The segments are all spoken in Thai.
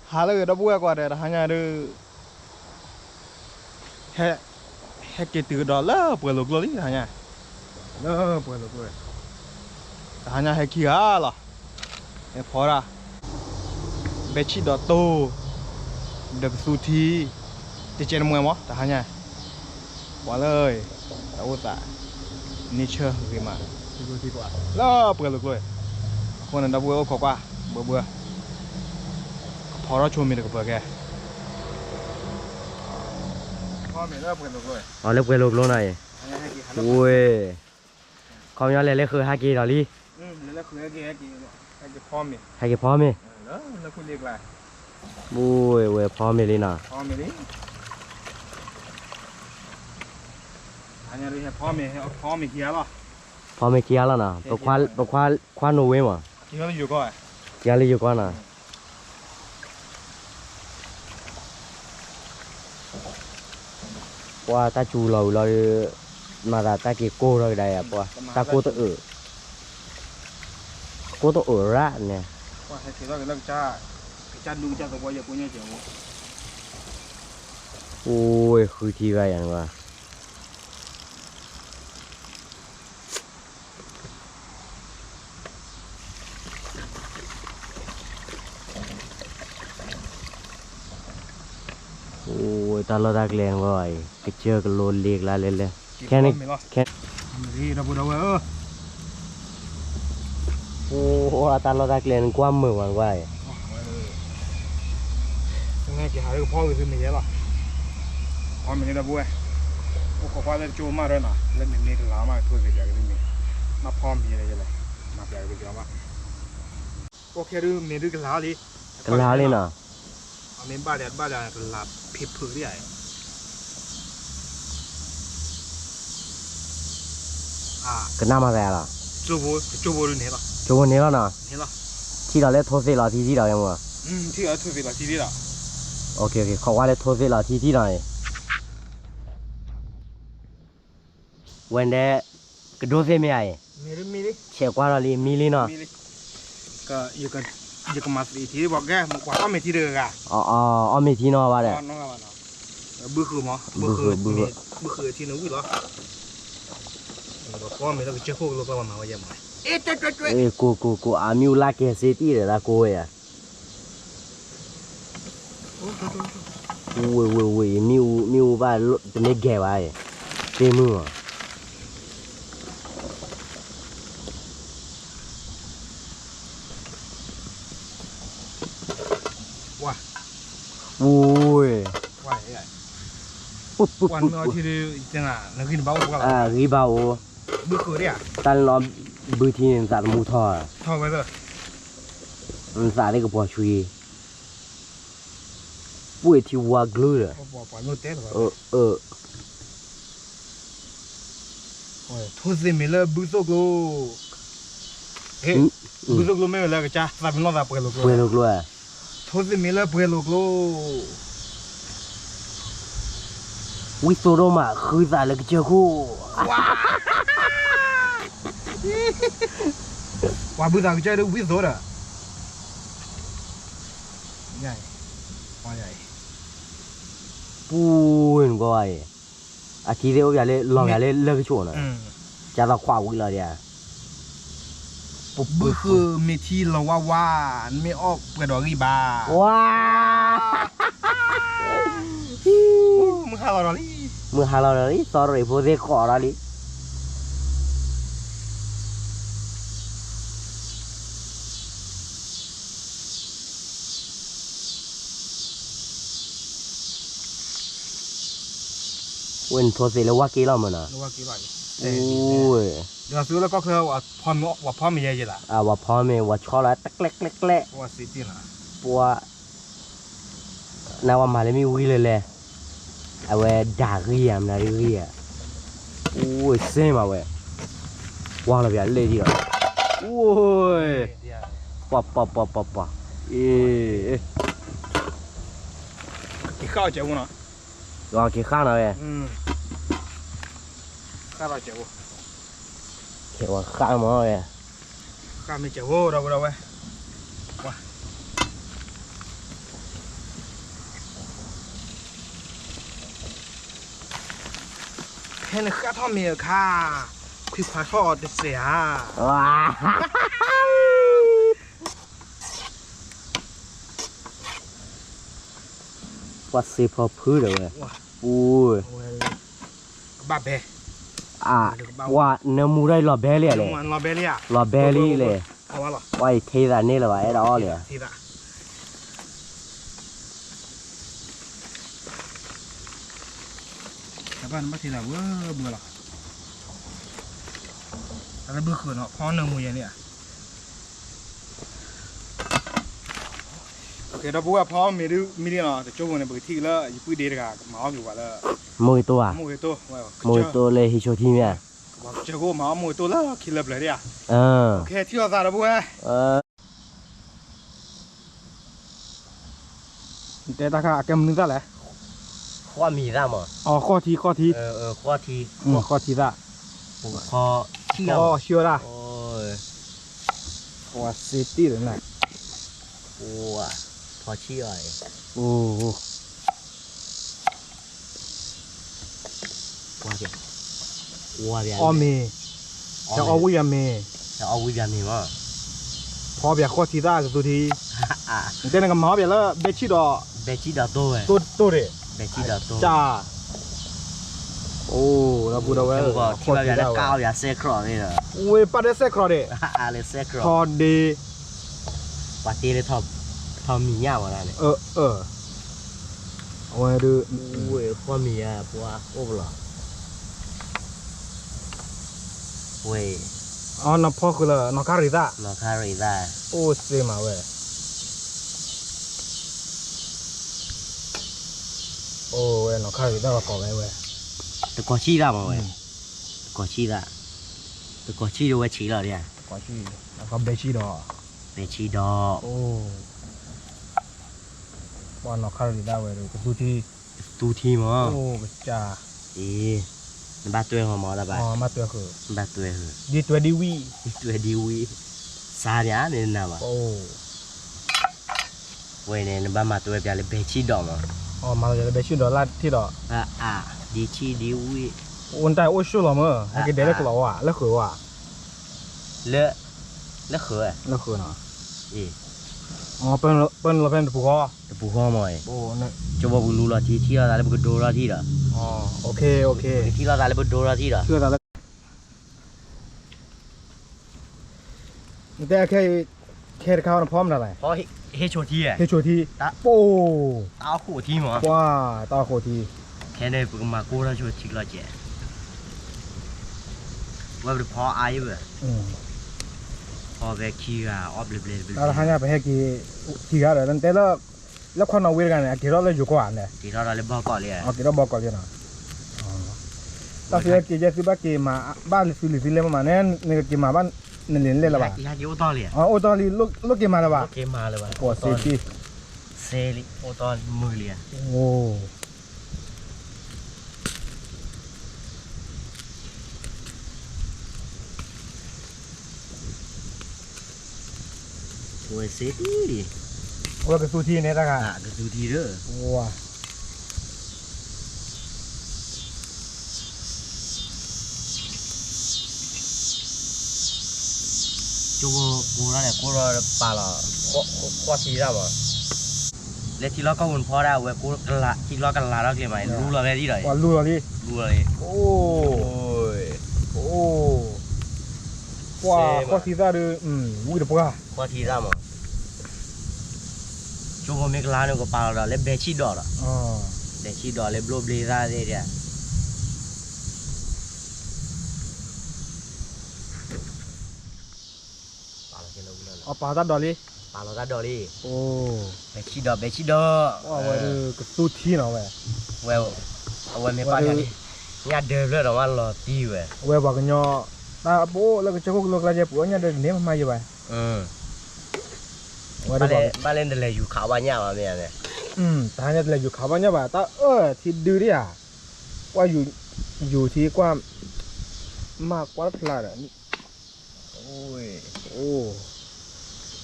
há là đó bùa qua đây là hai nhà đưa he he cái từ đó là bùa lục lối hai nhà là bùa lục lối hai nhà he kia là he phò ra bé chị đó tô được su thi thì trên mùa mó hai nhà quá lời đâu ta nature gì mà thì quá là bùa lục lốiคนนั้นดับเบิลขอกว่าเบื่อพอเราชวนมีแต่กับเบื่อแกพอมีเลิกเบื่อเลยอ๋อเลิกเบื่อลูกหน่อยโอ้ยเขาย้อนเลยคือฮากิดอลี่เลิกคือฮากิพอมีฮากิพอมีแล้วคุณเรียกอะไรโอ้ยเว้ยพอมีเลยนะพอมีนี่อันนี้เรียกพอมีเขียวหรอพอมีเขียวแล้วนะปกคว้าโนเวมั้งเขียวอยู่ก่อนเขียวเลยอยู่ก่อนนะว่าตาจูเรามาตาเกโก้เลยได้อะป่ะตาโก้ตัวระเนี่ยว่าให้ถือว่าเลิกจ้าดูจ้าตัวอย่าพูดเยอะเจียวโอ้ยคือที่ไรอย่างวะโอ้ยตาเราตากแรงว่ะไอ้เชือกโลนเลียกลาเลยแค่นี้แค่นี่เราพูดเอาโอ้ตาเราตากแรงกว้างมือวันไว้ยังไงกี่หาเรื่องพ่อคือมีเยอะหรอพ่อมีได้บุ้ยโอ้ขอความได้จูมาด้วยนะเล่นมีกระลามาทั่วไปเลยมีมาพ่อมีอะไรเลยมาแปลไปเยอะมากโอเคดูมีดูกระลาเลยนะอันนี้บ้าเด็ดกระลาพิบผืนใหญ่ก็น่ามาแล้วล่ะจูบูดูเนี่ยหรอจูบูเนี่ยแล้วนะเนี่ยหรอที่เราเล่นโทรศัพท์ที่เรายังวะที่เราทั่วไปละที่เราโอเคเขาว่าเล่นโทรศัพท์ที่ไหนวันเดกระโดดเสียไม่ไอ้มีดิเชี่ยวกว่าเราลีมีลีเนาะก็อยู่กันมาสี่ที่บอกแกมันกว่าก็ไม่ที่เดือกะอ๋อมีที่นอว่าเด้น้องว่าเนาะบื้อคือมั้งบื้อคือที่นู้นเหรอก็ไม่ต้องเชื่อพวกลูกเรามาว่าอย่างไรกูอามิวลาเกสตี้เลยละกูอ่ะโอ้ยมิวบ้านเป็นเด็กแก่ไว้เต็มมือว้าโอ้ยว้าไอ้วันเมื่อที่ดูจังอ่ะนักกินเบาก็รีเบาบื้อคือเนี่ยตันล้อมบื้อที่นี่สารมูทอไปเลยมันสารได้กับปัวชุยปุ้ยที่วัวกลือเลยทุสิมิเลบุษโกเฮ้บุษโกไม่เลยก็จ้าสามน้องตาเปลือกเลยทุสิมิเลเปลือกวิโซโรมาคือสารเลยก็เจอคู่ว่าบุษก็เจอดูวิโซระใหญ่ว่าใหญ่ปูนก็ไอ้อาทิตย์เดียวอย่าเล่นลองอย่าเล่นเลิกช่วงน่ะจะต้องคว้าวิ่งเลยเนี่ยบุคือมีที่เราว่าไม่ออกเปิดดอกกีบาว้ามึงหาเราลี่สอรี่พูดได้ขอเราลี่วันโทรศัพท์แล้วว่ากี่รอบมันอ่ะว่ากี่รอบโอ้ยเดี๋ยวซื้อแล้วก็คือว่าพ่อมีเยอะๆล่ะว่าพ่อมีว่าชอบแล้วตักเล็กว่าสิที่ล่ะปัวนาว่ามาเลยมีวิ่งเลยเอาไว้ด่าเรียมนะเรียโอ้ยเซ่มาเว้ยว่างแล้วอย่าเลยทีเดียวโอ้ยปะกินข้าวเจ้าบุญเนาะลองกินข้าวหน่อยข้าวเราเจ้าเขียวข้าวมั้งเลยข้าวไม่เจ้าเราเว้ยว้า แค่ในข้าทอดเมียค่ะคุยพาทอดเสีย ว้าว่าเซฟพอพื้นเลยอู้ย บาเบ้ ว่าเนื้อมูได้หล่อแบลี่เลย ลาเบลี่อะ หล่อแบลี่เลย เอาวะหรอ ว่าเทสอันนี้เลยว่ะไอ้ดอเลย ทีละแต่บ้านไม่ทีละเว้อเบื่อหรอแต่เบื่อขืนเนาะเพราะเนื้อมูอย่างเนี้ยโอเคเราพูดว่าเพราะมีเนาะแต่โจ้เนี่ยเบื่อที่แล้วอยู่พื้นเดียร์กันหมาอยู่ว่าแล้ว มวยตัว มวยตัวว้าว มวยตัวเลยฮิโชทีเนี่ย ว่าเจ้าก็หมามวยตัวแล้วคิดเล็บเลยเนี่ย เออ โอเคที่เราสาระพูดไงแต่ตาค่ะแกมันนึกได้แหละ ข้อมีได้มั้ง อ๋อข้อที ข้อที ข้อทีละ ข้อเที่ยว อ๋อเชื่อละ โอ้ย ว่าเซฟตี้เลยนะ โอ้ยพอเที่ยว โอ้ ว่าเดี๋ยว อเมจะเอาวิยาเม จะเอาวิญญาณมีมั้ง พอเบียข้อทีละกับตัวทีแต่นั่นก็หมาเบียแล้วเบชิดอ เบจิดาโต้เว้ย ตัวเด็ เบจิดาโต้ จ้าโอ้เราพูดเอาไว้ ก็ที่ว่าจะก้าวอย่าเซครอนี่เหรอ เว้ยปัดได้เซครอเด อะไรเซครอ ทอดี ปาร์ตี้เลยทอมีย่าวอะไรเนี่ย เอาไว้ดู โอ้ยข้อมีอ่ะปัวโอ้บลอเว้ย อ๋อน้ำพ่อคือละน้องคาริตา นอคาริได้ โอ้เซมาเว้ยโอ้เว้ยน้องคาริตาก็ขอไว้เว้ย ตะกอชีได้มั้งเว้ยตะกอชีได้ตะกอชีดูว่าชีเหรอเนี่ย ก่อนที่แล้วก็เบชิดอ เบจิดอ โอ้ว่าน้องคาริตาเว้ยดูตัวที่ ตูทีมั้ง โอ้จ้า มันบ้าตัวของหมอละบ้า อ๋อมาตัวคือ มันบ้าตัวเหรอ ดีตัวดีวี ตัวดีวีซาเนี่ยเนี่ยนะวะ โอ้ เว้ยเนี่ยบ้ามาตัวเปียเลยเบจิดอมั้ง อ๋อมาเลยเบชิดอลาที่ดอ ดีชีดีวี วันแต่โอ้ชูหรอมั้งให้กินเด็กเราอ่ะแล้วคือว่า เลอะเหรอ แล้วคือเนาะ อี อ๋อเป็นเราเป็นผู้ก่อ ตะปูข้อมอย โอ้เนี่ย จะบอกกูรู้ละที่เราได้เลยกูโดนละที่ละ อ๋อโอเคโอเค ที่เราได้เลยกูโดนละที่ละ เชื่อแต่แต่แค่ข้าวพร้อมอะไร เพราะเฮโชทีอ่ะ เฮชัวทีโป้ ตาขู่ที่มั้ง ว้าตาโคที แค่เนี่ยปุ๊มากูเราช่วยทิ้งละเจ้ว่าเป็นพอไอ้เว้ยพอแบกขี้อ่ะออฟเล็บ แล้วหางานไปให้กี่กันเลยแต่แล้วคนเอาเวรกันเนี่ยกี่รอบเลยอยู่กว่าเนี่ย ที่เราได้เลยบอกก่อนเลย เอากี่รอบบอกก่อนเลยนะถ้าเสียกี่เจ็ดสิบกี่มาบ้านฟิลิปปินส์เลยมาเนี่ยนี่กี่มาบ้านเน้นๆเลยละวะ ยากี่โอตอเลย อ๋อโอตอนนี้ลูกกี่มาแล้ววะ โอเคมาเลยวะ ปวดเสียที เซลิโอตอนมือเลย โอ้ โอ้ยเซตีดิ เราไปสู้ที่เนี่ยนะครั ก็ดูทีเด้อ ว้า จูกูนั่นแหละกูรอปลาละข้อทีได้ป่ะแล้วที่เราก็วนพอได้เว้ยกูกันละที่เรากันละแล้วเกี่ยไหมรู้เราได้ที่ไหน ว่ารู้เราดิ รู้เลย โอ้โอ้ว้าข้อที่ได้ดูวุ้ยเดี๋ยวปะ ข้อทีได้มั้งจูก็มีกลาเนี่ยก็ปลาละแล้วเบชิดอละ อ๋อ เบชิดอแล้วบลูเบลล่าเดียปลาละเกี่ยวกับ เอาปลาตัดดอลลี่ ปลาละกัดดอลี่ โอ้ เบชิดอว้าว่าดูกระสู้ที่เนาะเว้ย เว้ยเอาไว้ไม่ปลาเนี่ยนี่เดิมเลยหรอว่าเราตีเว้ย เว้ยบอกกันเนาะตาโบแล้วก็จะคุกลูกเราจะปวดเนี่ยเดินเนี่ยมาอยู่ไปว่าดูบอก บ้านเล่นเดลอยู่เขาบ้านยาวมาเนี่ย ตาเนี่ยเลยอยู่เขาบ้านเนี่ยป่ะตาที่ดูดิอ่ะว่าอยู่ที่กว่ามากกว่าพลาดอ่ะนี่ โอ้ย โอ้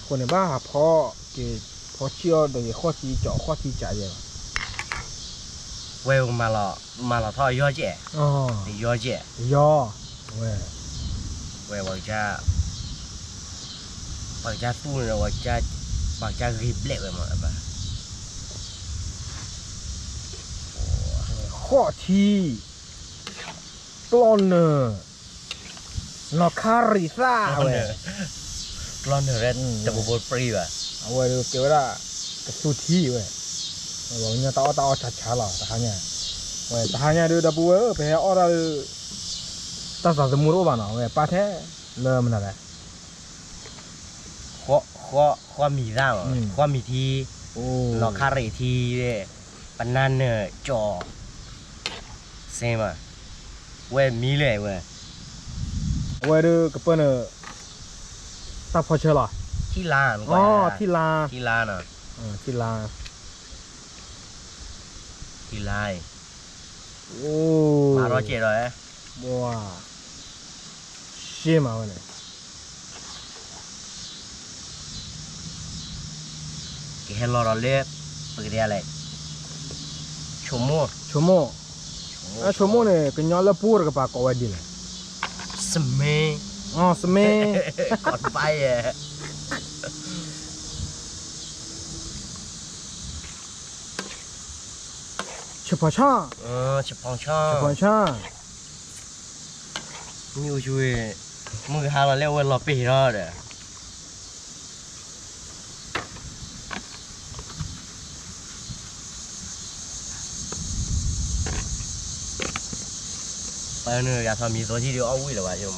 คนในบ้านพอเชี่ยวโดยข้อที่เจาะข้อที่จ่ายเยอะ เวลมาละท่อย่อเจ๊ อ๋อ ย่อเจ๊ ย่อเว้ย เวลว่าจะสู้เนี่ยว่าจะรีบเละไปหมดอ่ะ ข้อที่กลอนเนอร์นอคาริซ่าเว้ย กลอนเนอร์เรดจะบูบปรีว่ะ เอาเว้ยเกี่ยวกับกระสุนที่เว้ยเราเนี่ยตาช้าๆหรอตาเนี่ยเว้ยตาเนี่ยดูดับเบิ้ลไปเอาอะไรตั้งสามสมุนบ้านเนาะเว้ยป้าแท้เริ่มมันอะไร ข้อมีร่างข้อมีที โอ้ นอคาริทีเนี่ยปนันเนอร์จอเซมาเว้ยมีเลยเว้ย เว้ยดูกระเป๋าเนี่ยตาพอเชื่อหรอ ที่ลาน อ๋อที่ลา ที่ลานอ่ะ ที่ลา ที่ลาย โอ้ มารอเจรอย ว้าเชี่ยมาเว้ย que es el oro le porqueอะไรชั่วโมง ชั่วโมงชั่วโมงเนี่ยก็ย้อนแล้วพูดกับปากเอาไว้ดีเลย สมัย อ๋อสมัย ก่อนไปอ่ะ เฉพาะช่าง เฉพาะช่อง เฉพาะช่าง มิวช่วยมึงหาเราเรียกว่าเราไปรอดอ่ะไปเนื้ออยากทำมีโซที่เดียวเอาไว้หรอวะชม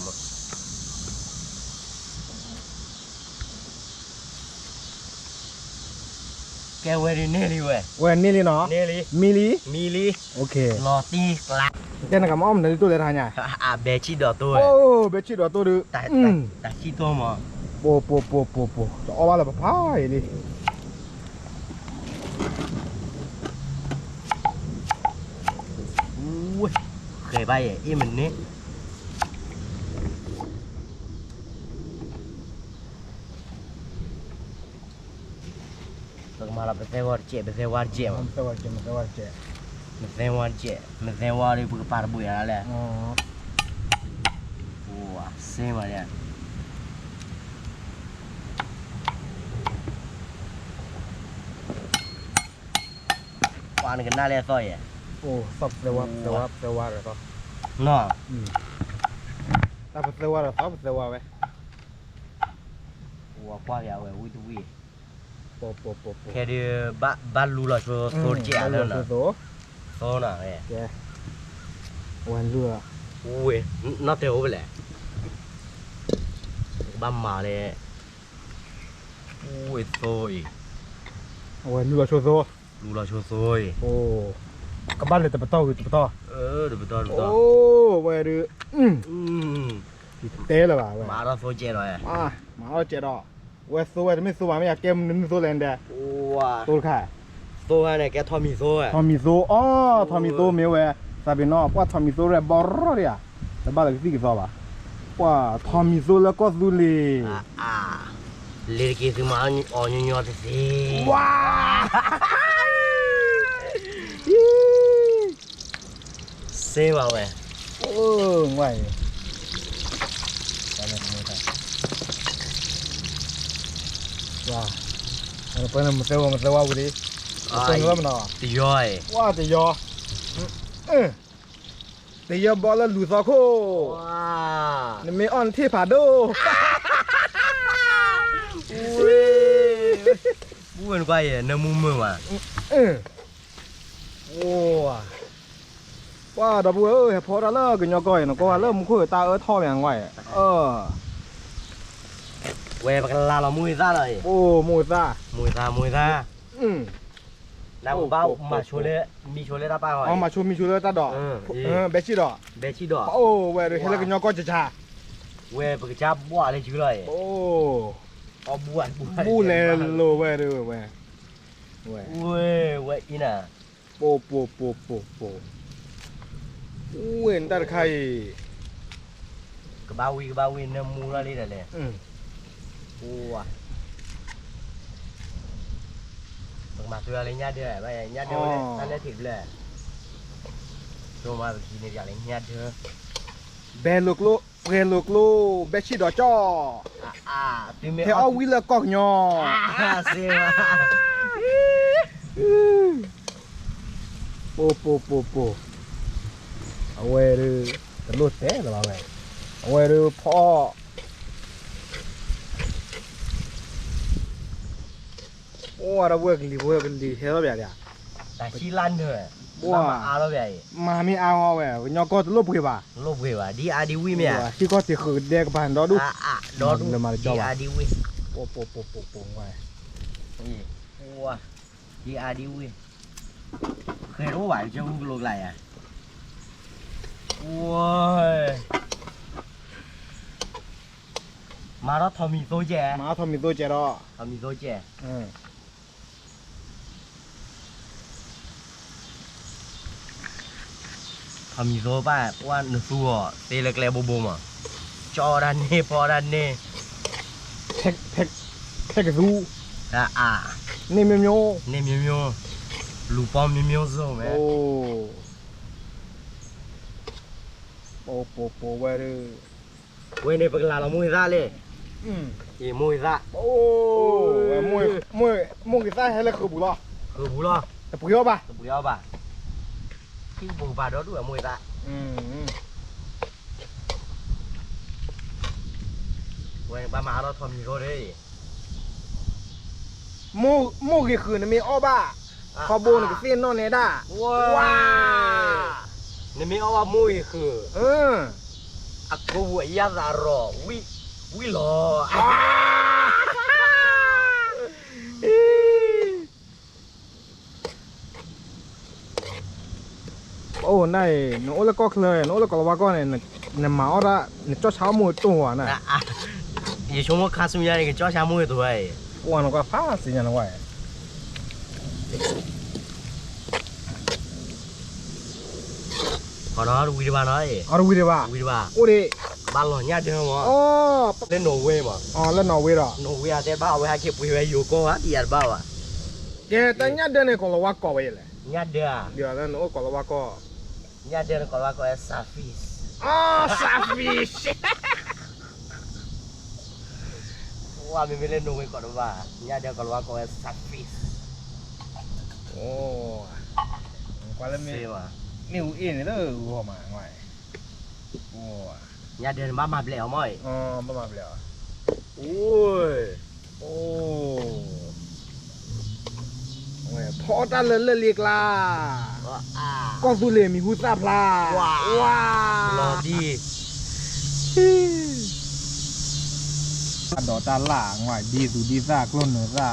แกเวรีเนลี่เว้ย เว้ยนี่เลยเนาะ เนลี่ มิลี มีลี โอเค ลอตีกลัก แกนักกับอ้อมในตู้เลยทานใหญ่ อ่ะเบชิดอตัว โอ้เบชิดตัวดู แต่ขี้ตัวมั้ง ปูจะเอาอะไรมาพายดิ อุ้ยเคยไปอ่ะอีมันนี่ต้องมาเราไปเซวาร์เจ็บไปเซวาร์เจ็บ มันสวัสดิ์มันสวัสดิ์ มันเซวาร์เจ็บมันเซวาร์เลยบุกปาร์บุยอะไร อ๋อ ว้าเซมาเนี่ยวานกันหน้าเลยซอยอ่ะ โอ้สับเซวับอะไรก็ เนาะ ถ้าเซวับอะไรสับเซวับไป ว้ากว่าอย่างเว้ยวิตุวิ ปู แค่เดียวบ้านลูล่ะชัวโซนเจียนั่นน่ะ โซ โซนอ่ะเนี่ย แกวันเรือ อุ้ยน่าเต๋อไปแหละบ้านมาเลยอุ้ยโซย วันเรือโชโซ ลูล่ะชัวโซย โอ้กับบ้านเลยแต่ปะต้อคือแต่ปะต้อ เดี๋ยวไปต่อ โอ้วันเรือเตะเลยว่ะ มาเราโซเจหน่อย มาเอาเจ็ดดอกเวสตัวจะไม่สู้ไม่อยากเกมนึงสู้แรงเด้ ว้า ตัวค่ะ โซเนี่ยแกทอมีโซอ่ะ ทอมิโซทอมิโซเมียวเว้ซาบิโน่ว่าทอมิโซเรบอร์เรียแต่บ้านเลยสิกี่ซอบ่ะว่าทอมิโซแล้วก็ซูลี เลกิสมาออนยอดสิ ว้าเซมาเว้ย ไหวว้าเปิ้ลมันเซว่าบุรีเปิ้ลแล้วมันอ่ะ ตีย่อย ว่าจะยอแต่ยอบอลแล้วลูซอโค ว้า นี่ไม่อ่อนที่ผาโด อุ้ยพูดไปอ่ะน้ำมือมือว่ะ โอ้ว่าดับเบิ้ลพอได้แล้วก็ยอก้อยนะก็ว่าเริ่มคุยตาท่ออย่างไหวเว้ยปากลาเรามุ้ยซ่าเลย โอ้มูซ่า มุ้ยซ่าแล้วเบ้ามาโชว์เลยมีโชว์เลยตาป้าหอย เอามาชูมีชูเลยตาดอกเบชิดอก เบชิดอก โอ้เว้ยเห็นแล้วก็ยอก้อยจะชา เว้ยปากจับบัวเลยชื่อเลย โอ้ เอาบัว บูเลยโลเว้ยดูเว้ย เว้ยอีน่ะ โปเว้นตาไข่ กบาวีน้ำมูละนี่แหละโอ้ว่ะต้องมาตัวอะไรญาติเดียวไปญาติเดียวเลยนั่นแหละถิบเลย ตัวมาทีนี้อย่างเงี้ยเด้อ เบลูกโลเบลูกโลเบชิดอจ่อ พี่เมย์ เทอวิลกอกยอ เสียมา โปเอาไว้ดูตลอดเต้หรือเปล่าไงเอาไว้ดูพ่อโอ้เราเวิร์กลีเฮ้ยแบบเนี้ย แต่ขี้ลั่นเถอะอาแล้วแบบ มาไม่เอาเว้ยยอก็ตลบไปป่ะ ลบเว้ยดีอาดีวิเมีย ที่ก็ติดขืนเด็กบ้านดอดู ดอดูดีอาดีวิ โปไว้ นี่ว้าดีอาดีวิเคยรู้ว่าจะพูดลูกอะไรอ่ะว้ายมาแล้วทอมีโซเจ มาทำมีตัวเจรอ ทอมีโซเจทอมีโซป้าว่าหนูสู้อ่ะเตะเล็กๆบูมอ่ะจอดันนี่พอดันนี่ แท็กซู นี่เมียว นี่มิวลูปอมมิวโซ่แม่ โปไว้ดู เว้ยในปากลาเรามุ้ยซาเลยอีมุ้ยซา มวยกี่ไส้ให้เลยคือบุหรี่ คือบุหรี่ แต่ปุยเอาป่ะ บุหรี่เอาป่ะที่บุหรี่ป่ะด้วยมุ้ยซาเว้ยป้ามาเราทำมีโรเลย มวยกี่คืนมีอ้อป่ะขบวนกี่เส้นนอนเนี่ยได้ว้า นี่มีเอาว่ามุ้ยคือ aku ya zaro wi lo โอ้นายหนูแล้วก็เลยหนูแล้วก็ว่าก็เนี่ยเนี่ยมาอ้อละเนี่ยจ้าเช้ามวยตัวน่ะ 你从我看书眼里个脚下木多哎， วันก็ฟ้าสิยันไว้ 好那为的吧那哎， เอาดูวิดีว่า 为的吧， โอ้ดิ 把老年的 อ๋ 嘛， อ 在挪威嘛， อ๋อแล้วนอร์เวย์หรอ 挪威啊在把我还去不会有高啊，第二把啊， แกแต่เนี่ยเดินเนี่ยก็เราว่าก่อไว้เลย 人家的啊， เดี๋ยวแล้วหนูก็เราว่าก็ 人家的搞那个啥 fish， อ๋อซาฟิช 哇，明明在挪威搞的吧，人家的搞那个啥 fish， โอ้กว่าแล้วมี 对吧？ นิ้วเอ็นเลยหัวมาไว้โอ้ 人家的妈妈不了嘛， อ๋อประมาณแล้ว 喂， โอ้โอ้ยพอตันเลยเรียกลา 啊， ก็สุเลมีหูซาพลาว้า 老弟， ดอตาล่างไว้ดีสุดีซากล้นเนื้อซา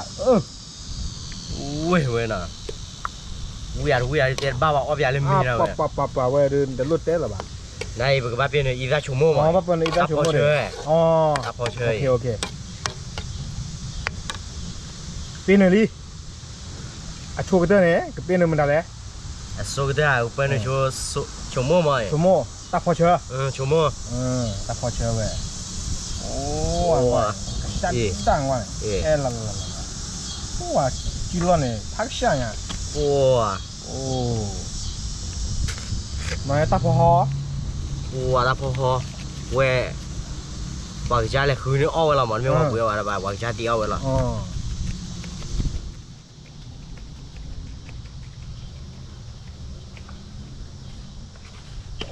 喂呢？乌鸦在爸爸那边里面了喂。 ปะเว้ยเดินจะลุดเต้หรอปะ 那一个把别人一个球摸 อ๋อ 嘛， ปะเป็นอีตาชูโมเดอ๋อ 大跑车 โอเคเป็นอะไรอ่ะโชว์กันเถอะเนี่ยก็เป็นอะไรมันได้เลย 说个的，我本来球摸嘛， ชูโมตาพอเชื่อ 球摸， ตาพอเชื่อเว้ยโอ้ว้าจังว่ะเอ๊ะละว้าจีรอนเนี่ยพักช่างอ่ะ 哇， โอ้มาตาพอฮอ 哇，大跑跑，喂，我家里后头熬了嘛，没我不要完了吧，我家底熬了， อ๋อ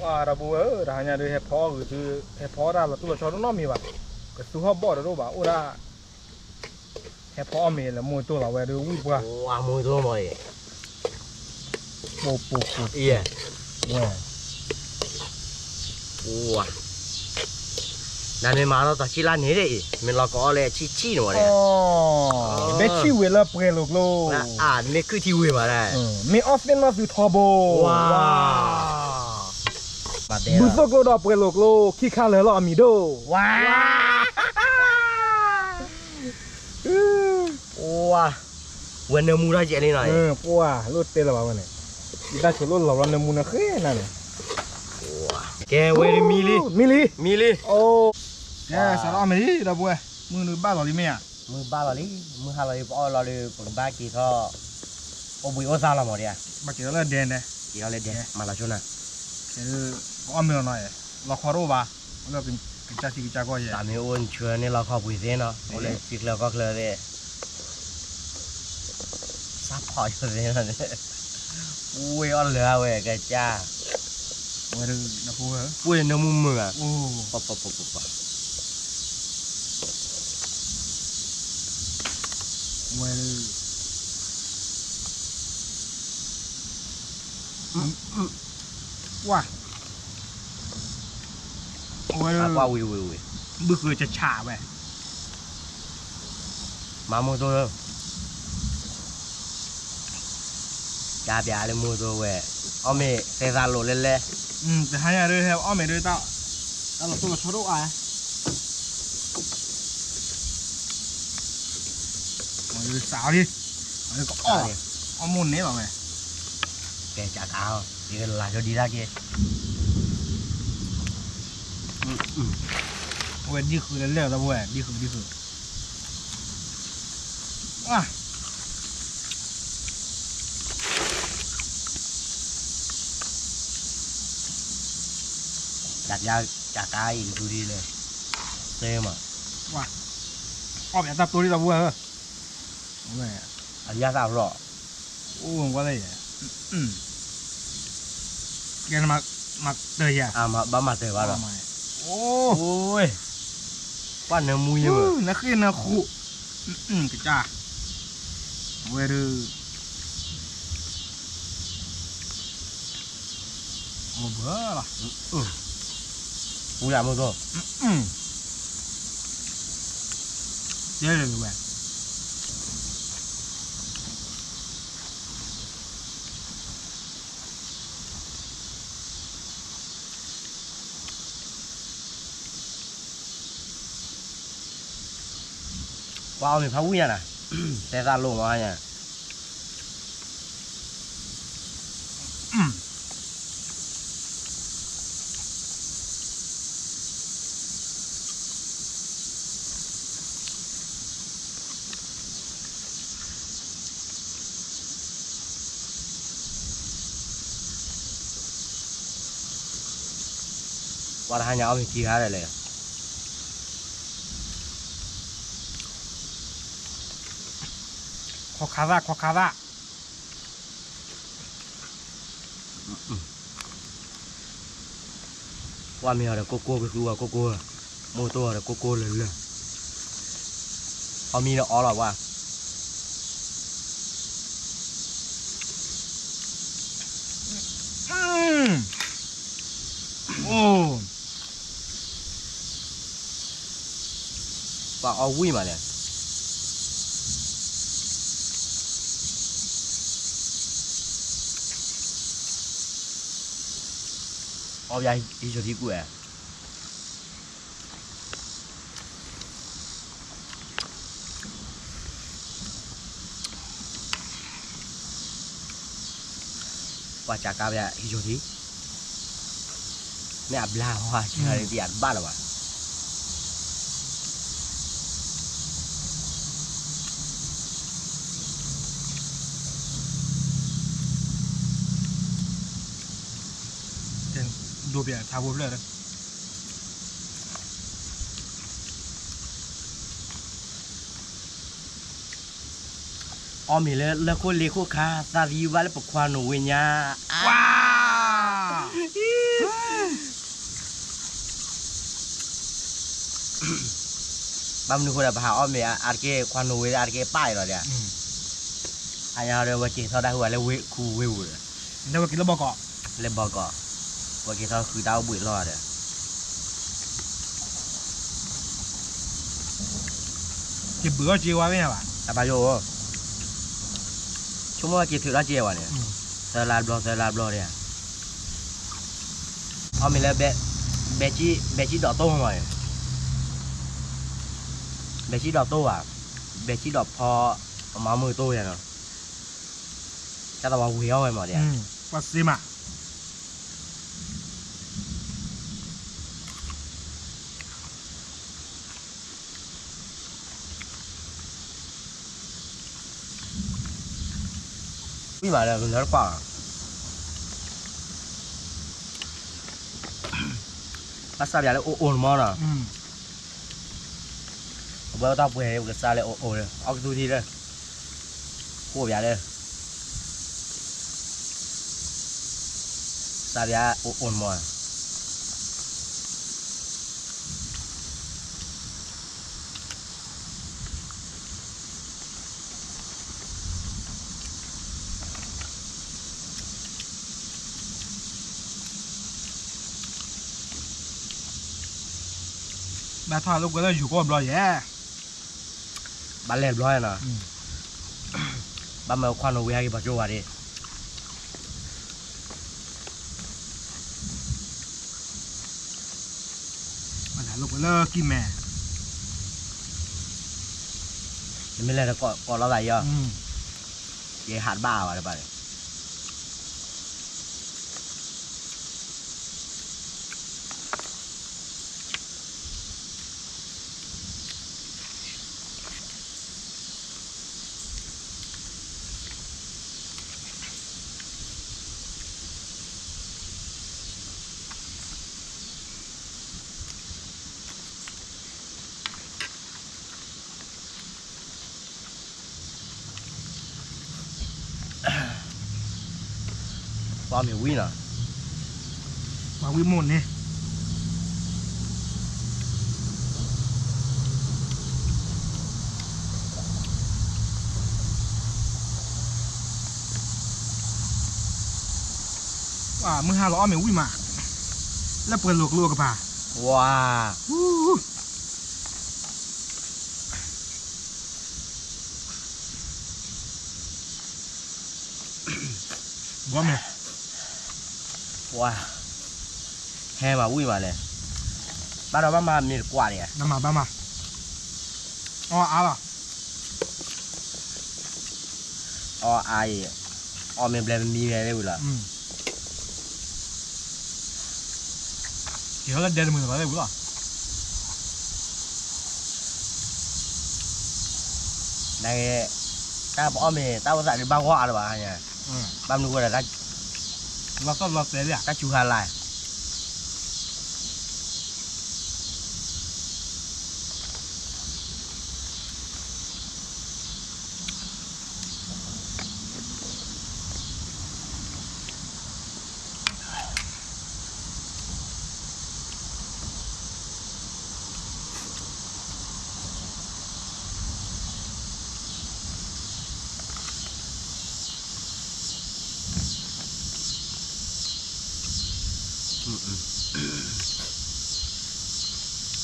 ว่าระบุราหาดูเฮพอคือเฮพอราตัวชอน้องมีว่ะก็สุฮอบอดรู้ป่ะโอ้ราเฮพอมีแล้วมวยตัวเราเว้ยดูวิ่งป่ะ 哇，没多嘛耶， ปู 耶， เว้ย 哇，那你马上到起来你的，没老高嘞，起了 อ๋ 嘞， อเบชิเวลาเปรลูกโล 没够体位嘛嘞， มีออฟฟิศมาสู่ทอโบ 哇，把得 บุ 了 ษ。โกดอเปรลูกโลขี้ข้าเลยเราอมีโด 哇哇，我能摸到这里了。 ปัวรถเตลว่ะวันนี้อีตาชุดรถเราเราเนมูนะเฮ้นั่น 哇，给我的米粒， มิลี 米粒。 โอ้แกสารอเมริดับเว้ยมือนึงบ้านเราลิเมีย มือบ้าเราลิมือหาเราลิปอเราลิปบ้ากี่ท่อโอ้บุยโอซาละหมดเนี่ย มาเจอแล้วเดนเด้ กี่เราเลยเด็กมาละชุนะ โ อ้อมเมืองหน่อยเราขอรู้ป่ะเราเป็นกิจการกิจการก็ยัง ตามนี้อ้วนเชื่อนี่เราขอปุ๋ยเส้นเนาะโอ้เลยสิกแล้วก็เลยเลยซับพอร์ตเลยนะเนี่ยอุ้ยอ้อนเหลือเว้ยกระจ้า ว่าดูนะพูเหรอ อุ้ยน้ำมือมืออ่ะ โอ้ ปะปะปะปะปะ ว่าดูว่าว่าดู ว่าวิววิว บึกคือจะฉาไป มาโมตัวเลยจ้าเปียเลยโมตัวเว้ยเอาเมย์เซซาโลเล่นเลย แต่หายาเลยครับอ้อมไม่ด้วยต่อแล้วเราตัวเราชอบอ่ะมาดูสาวดิมาดูก็อ้อมมุนนี่ป่ะแม่ แกจัดเอาดีกันหลายดีละแก เว้ยดีคือเรื่องแล้วเว้ยดีคือว้า จัดยาจัดตายอีกดูดีเลยเต็มอ่ะ อ้อมอย่าตับตัวที่เราเว้ยเว้ย อันยาสาวหล่อ โอ้ว่าอะไรอ่ะแกมาเตยอ่ะ มาบ้ามาเตะว่าหรอ โอ้ โอ้ยป้านเนื้อมุ้ย นักขึ้นนะคู่กระจ้าเว้ยดูโอ้เบ้อล่ะ กูอยากมึงตัว เจ๊เลยเว้ย ว้าวมีพระวุ้ยน่ะเซซาโลมาเนี่ยว่าทางยาวมีกี่ขาเลย ขอคาร่าว่ามีอะไรโกโก้ก็คือว่าโกโก้โมโต้อะไรโกโก้เลยเขามีเนาะอ๋อหรอว่า โอ้ ว่าเอาวุ้ยมาเนี่ยเอาใหญ่ที่สุดที่กูแอบว่าจากการแบบที่สุดที่เนี่ยอับลาว่าเชื่อที่อัดบ้านหรอวะดูเบียร์ทาบุบเลยอ๋อมีเลยแล้วคนเลี้ยคู่ค้าซาวิวาและปกควานหนูเวียนยา ว้า บ้านนึกคนแบบหาอ้อมเนี่ยอาร์เกควานหนูเวียอาร์เกป้ายหรอเนี่ยอันนี้เราว่าจีเขาได้หัวแล้วเวคูวิวเลย เดี๋ยวกินแล้วบอกก่อน เล่นบอกก่อนว่าจีเขาคือดาวบุ๋ยรอดเนี่ย กินเบื่อจีวะไม่ใช่ป่ะ แต่ประโยชน์ชั่วโมงกี่ถือละเจียวเนี่ยเซลาบลอเนี่ยอ้อมีแล้วเบจิดอกโต้หน่อยเบจิดอกโต้อะเบจิดอกพอมามือโต้เนี่ยเนาะจะต้องมาวิ่งไปหมดเนี่ย ปัสซิมาวิ่งมาเลยมันเลิศกว่า Cá sao vậy ổn món à? Bữa tao về cái sao lại ổn rồi. Ông tôi đi đây. Cua vậy đây. Sao vậy ổn món. Bà thoa lúc cái đó chủ có bò vậy. Bà lẹp rồi nè. Bà mà khoan nó về cái bà chỗ vào đi. Bà thả lúc cái đó kim mè. Thì mình lên có nó dài chưa? Vậy hạt ba vào đây bà này. Qua miền Quy nè. Bà quy môn nè. Mưa hà lõ mình quy mà.แล้วเปิดลวกกับป่า ว้า บ้าไหม ว้าแห่มาวิ่งมาเลยบ้านเรามามีกว่าเนี่ย น้ำมาบ้ามาอ๋ออาล่ะ อ๋อไออ๋อมีเบลมีอะไรได้บุล่ะ เดี๋ยวเราเดินมือมาได้บุล่ะ ในถ้าอ๋อมีถ้าภาษาที่บ้านว่าหรือเปล่าเนี่ยบ้านนู้นก็ได้ เราก็เราเสียเลย ถ้าชูฮาลาย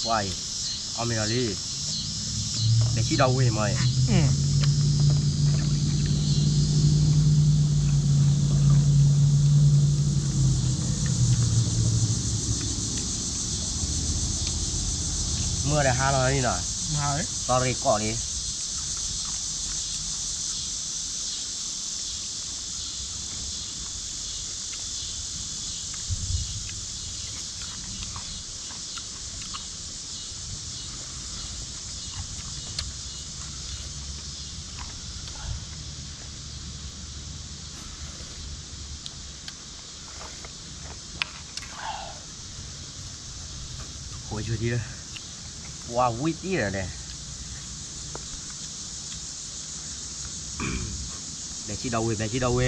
ว้ายอ๋อมีอะไรเด็กที่เราวิ่งมาเมื่อได้500นี่หน่อย มาเลย ตอนนี้ก่อนนี้โหช่วยดีเลยว้าววิตี้เลยเนี่ยเด็กที่เราเวเด็กที่เราเว